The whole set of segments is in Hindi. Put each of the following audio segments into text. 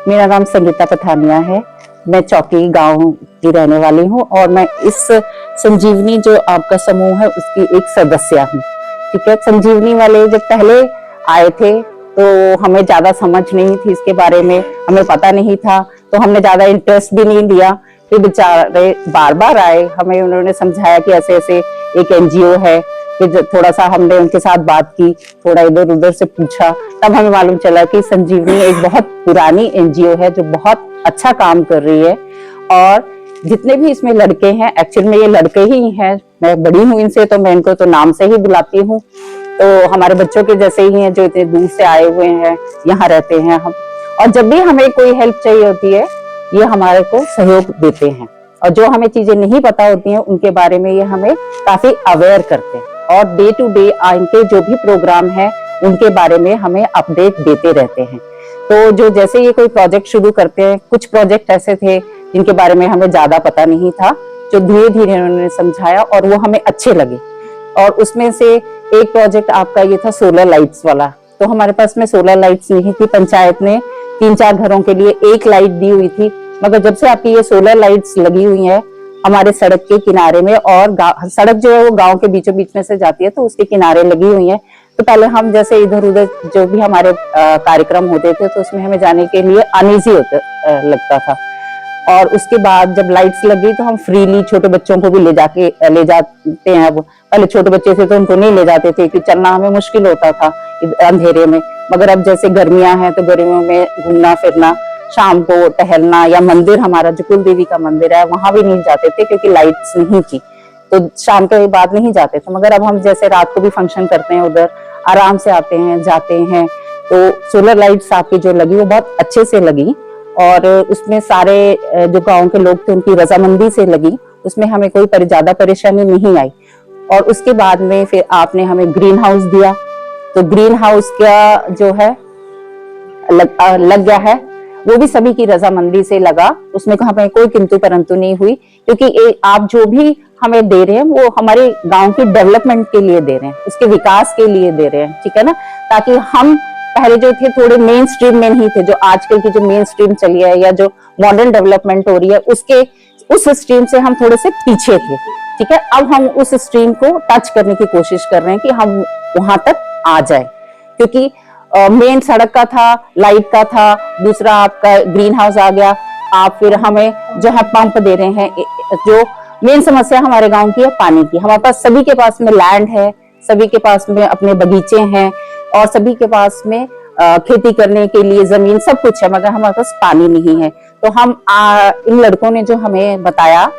मेरा नाम संगीता पठानिया है। मैं चौकी गांव की रहने वाली हूं और मैं इस संजीवनी जो आपका समूह है उसकी एक सदस्य हूं। ठीक है, संजीवनी वाले जब पहले आए थे तो हमें ज्यादा समझ नहीं थी इसके बारे में, हमें पता नहीं था, तो हमने ज्यादा इंटरेस्ट भी नहीं दिया। फिर बेचारे बार बार आए, हमें उन्होंने समझाया कि ऐसे ऐसे एक एनजीओ है। फिर थोड़ा सा हमने उनके साथ बात की, थोड़ा इधर उधर से पूछा, तब हमें मालूम चला कि संजीवनी एक बहुत पुरानी एनजीओ है जो बहुत अच्छा काम कर रही है। और जितने भी इसमें लड़के हैं, एक्चुअल में ये लड़के ही हैं, मैं बड़ी हूँ इनसे तो मैं इनको तो नाम से ही बुलाती हूँ, तो हमारे बच्चों के जैसे ही हैं जो इतने दूर से आए हुए हैं, यहाँ रहते हैं हम। और जब भी हमें कोई हेल्प चाहिए होती है ये हमारे को सहयोग देते हैं, और जो हमें चीजें नहीं पता होती हैं उनके बारे में ये हमें काफी अवेयर करते हैं, और डे टू डे इनके जो भी प्रोग्राम है उनके बारे में हमें अपडेट देते रहते हैं। तो जो जैसे ये कोई प्रोजेक्ट शुरू करते हैं, कुछ प्रोजेक्ट ऐसे थे जिनके बारे में हमें ज्यादा पता नहीं था, जो धीरे धीरे उन्होंने समझाया और वो हमें अच्छे लगे। और उसमें से एक प्रोजेक्ट आपका ये था सोलर लाइट्स वाला। तो हमारे पास में सोलर लाइट्स नहीं थी, पंचायत ने 3-4 घरों के लिए एक लाइट दी हुई थी, मगर जब से आपकी ये सोलर लाइट्स लगी हुई है हमारे सड़क के किनारे में, और सड़क जो है वो गांव के बीचों बीच में से जाती है तो उसके किनारे लगी हुई है। तो पहले हम जैसे इधर उधर जो भी हमारे कार्यक्रम होते थे तो उसमें हमें जाने के लिए अनईजी लगता था। और उसके बाद जब लाइट्स लगी तो हम फ्रीली छोटे बच्चों को भी ले जाते हैं। अब पहले छोटे बच्चे थे तो उनको नहीं ले जाते थे क्योंकि चलना हमें मुश्किल होता था अंधेरे में, मगर अब जैसे गर्मियां हैं तो गर्मियों में घूमना फिरना, शाम को टहलना, या मंदिर हमारा जो कुल देवी का मंदिर है वहां भी नहीं जाते थे क्योंकि लाइट्स नहीं थी, तो शाम के बाद नहीं जाते थे। मगर अब हम जैसे रात को भी फंक्शन करते हैं उधर आराम से आते हैं जाते हैं। तो सोलर लाइट्स आपकी जो लगी वो बहुत अच्छे से लगी, और उसमें सारे जो गांव के लोग थे उनकी रजामंदी से लगी, उसमें हमें कोई ज्यादा परेशानी नहीं आई। और उसके बाद में फिर आपने हमें ग्रीन हाउस दिया, तो ग्रीन हाउस का जो है लग गया है, वो भी सभी की रजामंदी से लगा, उसमें हमें कोई किंतु परंतु नहीं हुई, क्योंकि आप जो भी हमें दे रहे हैं वो हमारे गांव की डेवलपमेंट के लिए दे रहे हैं, उसके विकास के लिए दे रहे हैं, ठीक है ना। ताकि हम पहले जो थे थोड़े मेन स्ट्रीम में नहीं थे, जो आजकल की जो मेन स्ट्रीम चली है या जो मॉडर्न डेवलपमेंट हो रही है उस स्ट्रीम से हम थोड़े से पीछे थे, ठीक है। अब हम उस स्ट्रीम को टच करने की कोशिश कर रहे हैं कि हम वहां तक आ जाए, क्योंकि मेन सड़क का था, लाइट का था, दूसरा आपका ग्रीन हाउस आ गया, आप फिर हमें जो है पंप दे रहे हैं। जो मेन समस्या हमारे गांव की है पानी की, हमारे पास सभी के पास में लैंड है, सभी के पास में अपने बगीचे हैं और सभी के पास में खेती करने के लिए जमीन सब कुछ है, मगर हमारे पास पानी नहीं है। तो हम इन लड़कों ने जो हमें बताया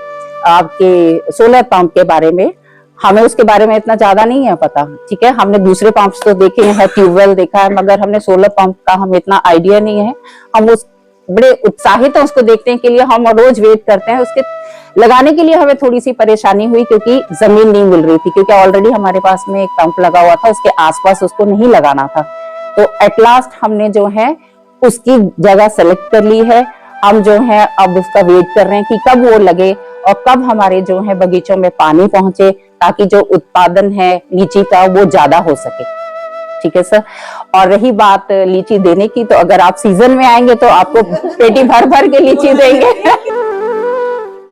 आपके सोलर पंप के बारे में, हमें उसके बारे में इतना ज्यादा नहीं है पता, ठीक है। हमने दूसरे पंप्स तो देखे हैं, ट्यूबवेल देखा है, मगर हमने सोलर पंप का हमें इतना आइडिया नहीं है। हम उस बड़े उत्साहित हैं उसको देखने के लिए, हम रोज वेट करते हैं। उसके लगाने के लिए हमें थोड़ी सी परेशानी हुई क्योंकि जमीन नहीं मिल रही थी, क्योंकि ऑलरेडी हमारे पास में एक पंप लगा हुआ था, उसके आसपास उसको नहीं लगाना था। तो एट लास्ट हमने जो है उसकी जगह सेलेक्ट कर ली है। हम जो है अब उसका वेट कर रहे हैं कि कब वो लगे और कब हमारे जो है बगीचों में पानी पहुंचे, ताकि जो उत्पादन है लीची का वो ज्यादा हो सके, ठीक है सर। और रही बात लीची देने की, तो अगर आप सीजन में आएंगे तो आपको पेटी भर भर के लीची देंगे।